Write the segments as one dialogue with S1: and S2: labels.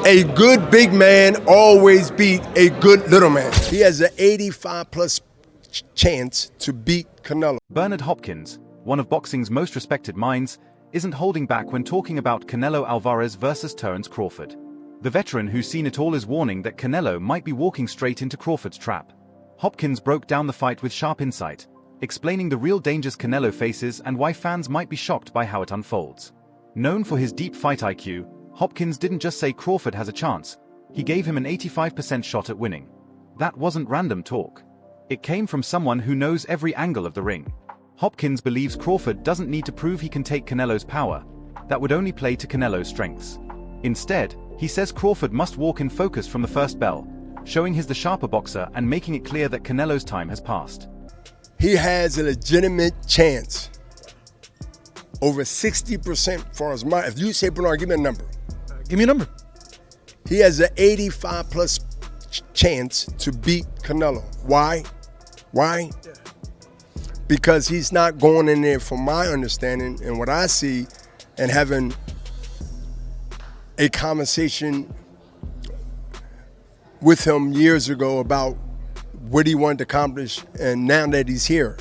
S1: A good big man always beat a good little man. He has an 85+ chance to beat Canelo.
S2: Bernard Hopkins, one of boxing's most respected minds, isn't holding back when talking about Canelo Álvarez versus Terence Crawford. The veteran who's seen it all is warning that Canelo might be walking straight into Crawford's trap. Hopkins broke down the fight with sharp insight, explaining the real dangers Canelo faces and why fans might be shocked by how it unfolds. Known for his deep fight IQ, Hopkins didn't just say Crawford has a chance, he gave him an 85% shot at winning. That wasn't random talk. It came from someone who knows every angle of the ring. Hopkins believes Crawford doesn't need to prove he can take Canelo's power. That would only play to Canelo's strengths. Instead, he says Crawford must walk in focus from the first bell, showing he's the sharper boxer and making it clear that Canelo's time has passed.
S1: He has a legitimate chance. Over 60% for his mind. If you say, Bernard, give me a number.
S3: Give me a number.
S1: He has an 85+ chance to beat Canelo. Why? Why? Because he's not going in there, from my understanding and what I see, and having a conversation with him years ago about what he wanted to accomplish, and now that he's here,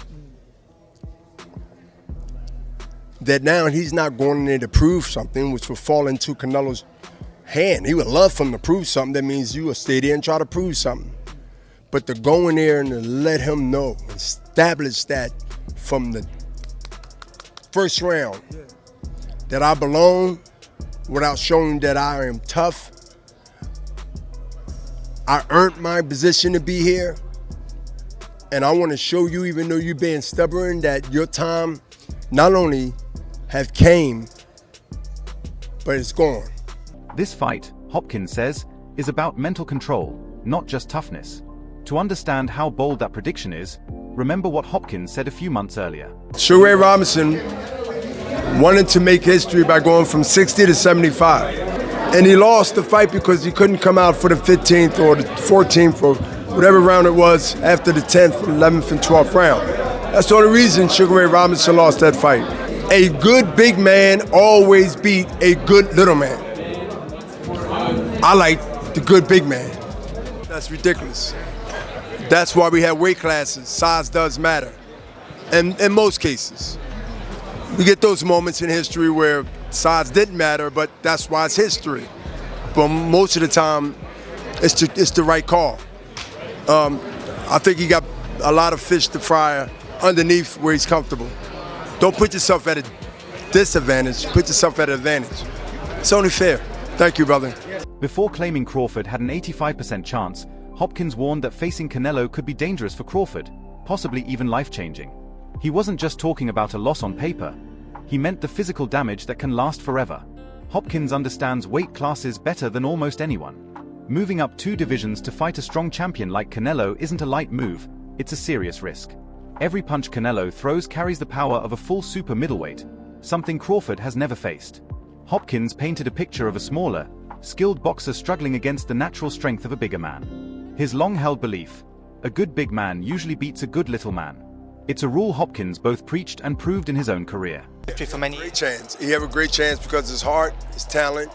S1: that now he's not going in there to prove something, which will fall into Canelo's hand. He would love for him to prove something. That means you will stay there and try to prove something. But to go in there and to let him know, establish that from the first round, that I belong, without showing that I am tough. I earned my position to be here. And I want to show you, even though you're being stubborn, that your time not only have came, but it's gone.
S2: This fight, Hopkins says, is about mental control, not just toughness. To understand how bold that prediction is, remember what Hopkins said a few months earlier.
S1: Sugar Ray Robinson wanted to make history by going from 60 to 75. And he lost the fight because he couldn't come out for the 15th or the 14th or whatever round it was after the 10th, 11th, and 12th round. That's the only reason Sugar Ray Robinson lost that fight. A good big man always beat a good little man. I like the good big man. That's ridiculous. That's why we have weight classes. Size does matter. And in most cases, we get those moments in history where size didn't matter, but that's why it's history. But most of the time, it's the right call. I think he got a lot of fish to fry underneath where he's comfortable. Don't put yourself at a disadvantage, put yourself at an advantage. It's only fair. Thank you, brother.
S2: Before claiming Crawford had an 85% chance, Hopkins warned that facing Canelo could be dangerous for Crawford, possibly even life-changing. He wasn't just talking about a loss on paper. He meant the physical damage that can last forever. Hopkins understands weight classes better than almost anyone. Moving up 2 divisions to fight a strong champion like Canelo isn't a light move, it's a serious risk. Every punch Canelo throws carries the power of a full super middleweight, something Crawford has never faced. Hopkins painted a picture of a smaller, skilled boxer struggling against the natural strength of a bigger man. His long-held belief, a good big man usually beats a good little man. It's a rule Hopkins both preached and proved in his own career.
S1: Great chance. He have a great chance because of his heart, his talent,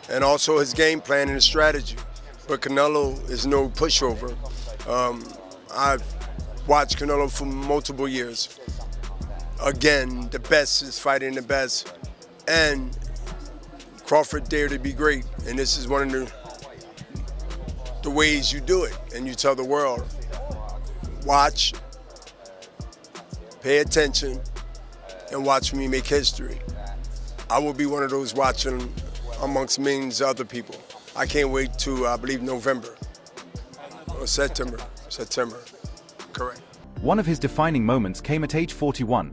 S1: and also his game plan and his strategy. But Canelo is no pushover. I've watched Canelo for multiple years. Again, the best is fighting the best. And Crawford dared to be great. And this is one of the ways you do it. And you tell the world, watch, pay attention, and watch me make history. I will be one of those watching amongst millions of other people. I can't wait to, I believe, November or September, correct.
S2: One of his defining moments came at age 41,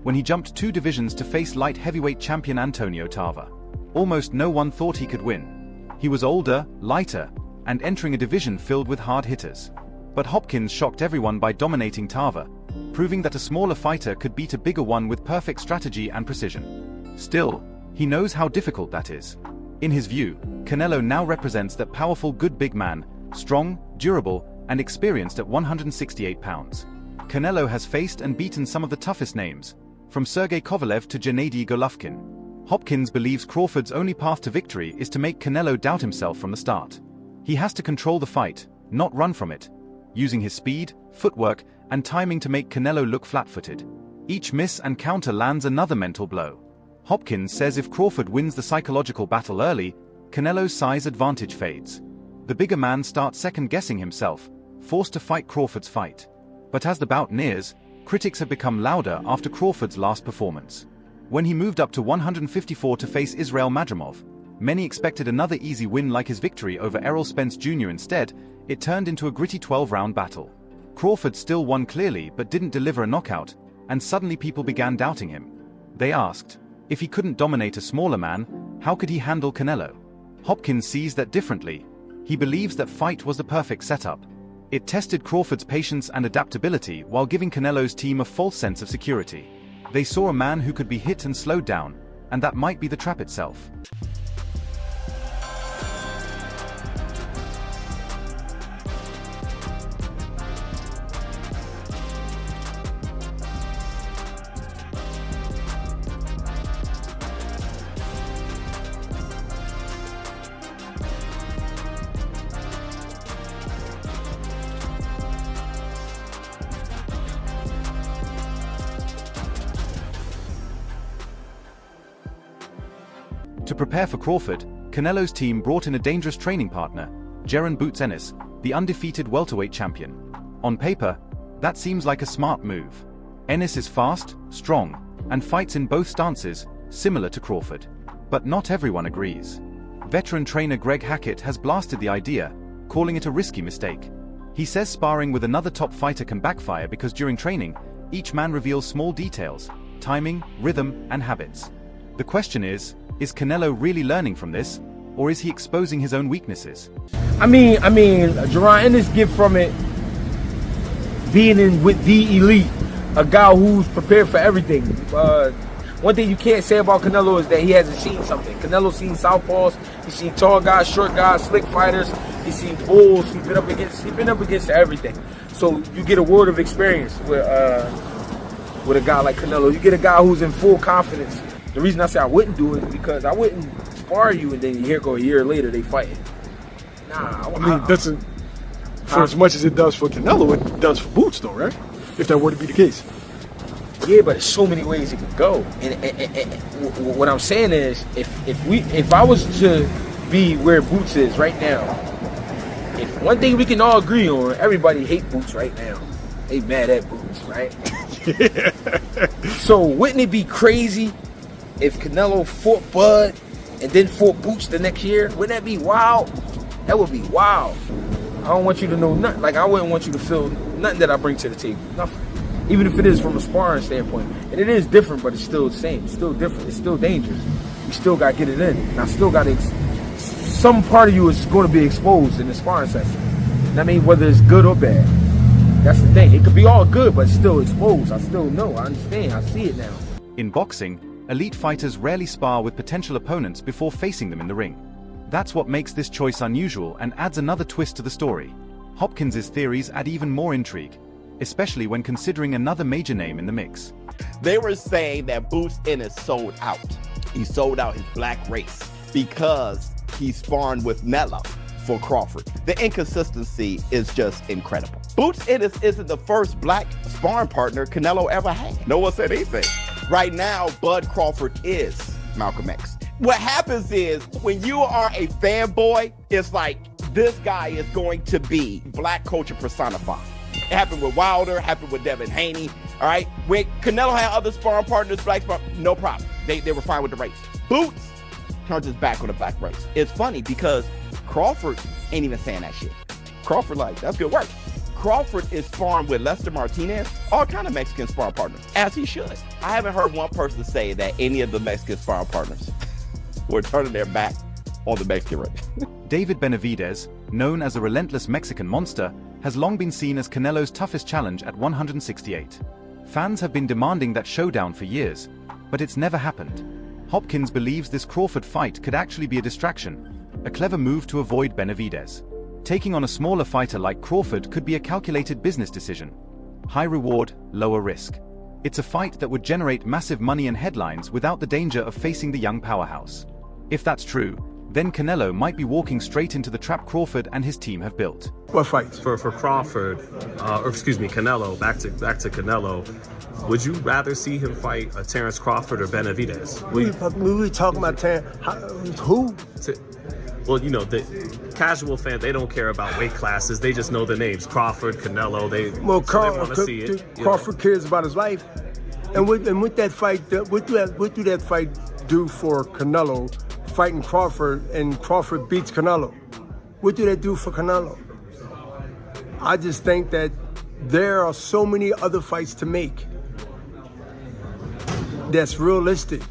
S2: when he jumped 2 divisions to face light heavyweight champion Antonio Tarver. Almost no one thought he could win. He was older, lighter, and entering a division filled with hard hitters. But Hopkins shocked everyone by dominating Tarver, proving that a smaller fighter could beat a bigger one with perfect strategy and precision. Still, he knows how difficult that is. In his view, Canelo now represents that powerful good big man, strong, durable, and experienced at 168 pounds. Canelo has faced and beaten some of the toughest names, from Sergey Kovalev to Gennady Golovkin. Hopkins believes Crawford's only path to victory is to make Canelo doubt himself from the start. He has to control the fight, not run from it, using his speed, footwork, and timing to make Canelo look flat-footed. Each miss and counter lands another mental blow. Hopkins says if Crawford wins the psychological battle early, Canelo's size advantage fades. The bigger man starts second-guessing himself, forced to fight Crawford's fight. But as the bout nears, critics have become louder after Crawford's last performance. When he moved up to 154 to face Israel Madrimov, many expected another easy win like his victory over Errol Spence Jr. Instead, it turned into a gritty 12-round battle. Crawford still won clearly but didn't deliver a knockout, and suddenly people began doubting him. They asked, if he couldn't dominate a smaller man, how could he handle Canelo? Hopkins sees that differently. He believes that fight was the perfect setup. It tested Crawford's patience and adaptability while giving Canelo's team a false sense of security. They saw a man who could be hit and slowed down, and that might be the trap itself. To prepare for Crawford, Canelo's team brought in a dangerous training partner, Jaron "Boots" Ennis, the undefeated welterweight champion. On paper, that seems like a smart move. Ennis is fast, strong, and fights in both stances, similar to Crawford. But not everyone agrees. Veteran trainer Greg Hackett has blasted the idea, calling it a risky mistake. He says sparring with another top fighter can backfire because during training, each man reveals small details, timing, rhythm, and habits. The question is Canelo really learning from this, or is he exposing his own weaknesses?
S3: I mean, Jaron Ennis get from it being in with the elite, a guy who's prepared for everything. One thing you can't say about Canelo is that he hasn't seen something. Canelo's seen southpaws, he's seen tall guys, short guys, slick fighters, he's seen bulls, he's been up against everything. So you get a world of experience with a guy like Canelo. You get a guy who's in full confidence. The reason I say I wouldn't do it is because I wouldn't spar you and then here go a year later they fighting. Nah,
S4: I mean, doesn't for as much as it does for Canelo, it does for Boots though, right? If that were to be the case.
S3: Yeah, but there's so many ways it could go. And what I'm saying is, if I was to be where Boots is right now, if one thing we can all agree on, everybody hate Boots right now. They mad at Boots, right? So wouldn't it be crazy if Canelo fought Bud and then fought Boots the next year? Wouldn't that be wild? That would be wild. I don't want you to know nothing. Like, I wouldn't want you to feel nothing that I bring to the table. Nothing. Even if it is from a sparring standpoint. And it is different, but it's still the same. It's still different. It's still dangerous. You still got to get it in. And I still got to... Some part of you is going to be exposed in the sparring session. I mean, whether it's good or bad. That's the thing. It could be all good, but it's still exposed. I still know. I understand. I see it now.
S2: In boxing, elite fighters rarely spar with potential opponents before facing them in the ring. That's what makes this choice unusual and adds another twist to the story. Hopkins' theories add even more intrigue, especially when considering another major name in the mix.
S5: They were saying that Boots Ennis sold out. He sold out his black race because he's sparring with Canelo for Crawford. The inconsistency is just incredible. Boots Ennis isn't the first black sparring partner Canelo ever had. No one said anything. Right now, Bud Crawford is Malcolm X. What happens is when you are a fanboy, it's like this guy is going to be black culture personified. It happened with Wilder, happened with Devin Haney, all right? When Canelo had other sparring partners, black sparring, no problem. They were fine with the race. Boots turns his back on the black race. It's funny because Crawford ain't even saying that shit. Crawford like, that's good work. Crawford is sparring with Lester Martinez, all kind of Mexican sparring partners, as he should. I haven't heard one person say that any of the Mexican sparring partners were turning their back on the Mexican race.
S2: David Benavidez, known as a relentless Mexican monster, has long been seen as Canelo's toughest challenge at 168. Fans have been demanding that showdown for years, but it's never happened. Hopkins believes this Crawford fight could actually be a distraction, a clever move to avoid Benavidez. Taking on a smaller fighter like Crawford could be a calculated business decision. High reward, lower risk. It's a fight that would generate massive money and headlines without the danger of facing the young powerhouse. If that's true, then Canelo might be walking straight into the trap Crawford and his team have built.
S1: What fights?
S6: For Crawford, Canelo, back to Canelo, would you rather see him fight a Terence Crawford or Benavidez?
S1: We were talking about who?
S6: Well, you know, the casual fan, they don't care about weight classes. They just know the names, Crawford, Canelo. They want to see it.
S1: Crawford cares about his life. And with that fight, what do that fight do for Canelo? Fighting Crawford and Crawford beats Canelo. What do that do for Canelo? I just think that there are so many other fights to make that's realistic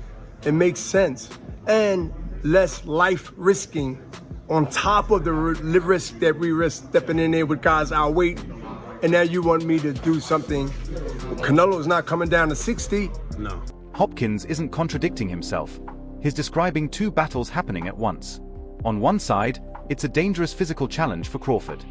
S1: and makes sense and less life risking on top of the risk that we risk stepping in there with guys our weight. And now you want me to do something. Canelo's not coming down to 60.
S6: No.
S2: Hopkins isn't contradicting himself. He's describing two battles happening at once. On one side, it's a dangerous physical challenge for Crawford.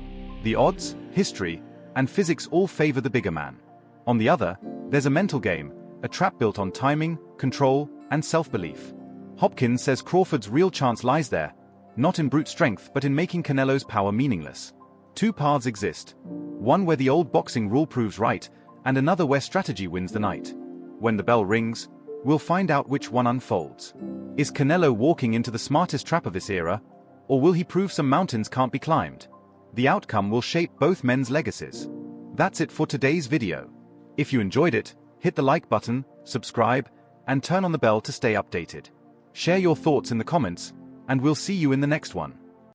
S2: The odds, history, and physics all favor the bigger man. On the other, there's a mental game, a trap built on timing, control, and self-belief. Hopkins says Crawford's real chance lies there, not in brute strength but in making Canelo's power meaningless. Two paths exist. One where the old boxing rule proves right, and another where strategy wins the night. When the bell rings, we'll find out which one unfolds. Is Canelo walking into the smartest trap of this era, or will he prove some mountains can't be climbed? The outcome will shape both men's legacies. That's it for today's video. If you enjoyed it, hit the like button, subscribe, and turn on the bell to stay updated. Share your thoughts in the comments, and we'll see you in the next one.